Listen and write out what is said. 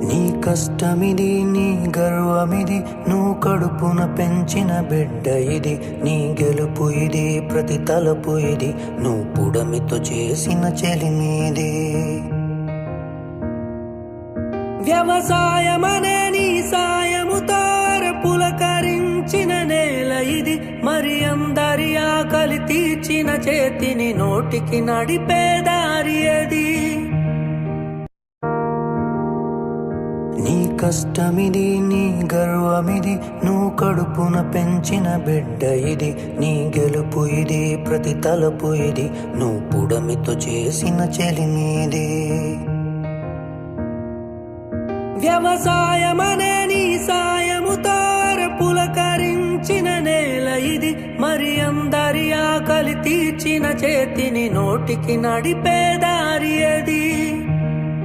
నీ కష్టమిది, నీ గర్వమిది, నువ్వు కడుపున పెంచిన బిడ్డ ఇది. నీ గెలుపు ఇది, ప్రతి తలపు ఇది, నువ్వు పుడమితో చేసిన చెలిమీది. వ్యవసాయమనే నీ సాయముతో పులకరించిన నేల ఇది. మరి అందరి ఆకలి తీర్చిన చేతిని నోటికి నడిపే దారి అది. నీ కష్టమిది, నీ గర్వమిది, నువ్వు కడుపున పెంచిన బిడ్డ ఇది. నీ గెలుపు ఇది, ప్రతి తలపు ఇది, నువ్వు పుడమితో చేసిన చెలిమీది. వ్యవసాయమనే నీ సాయముతో పులకరించిన నేల ఇది. మరి అందరి ఆకలి తీర్చిన చేతిని నోటికి నడిపే దారి అది.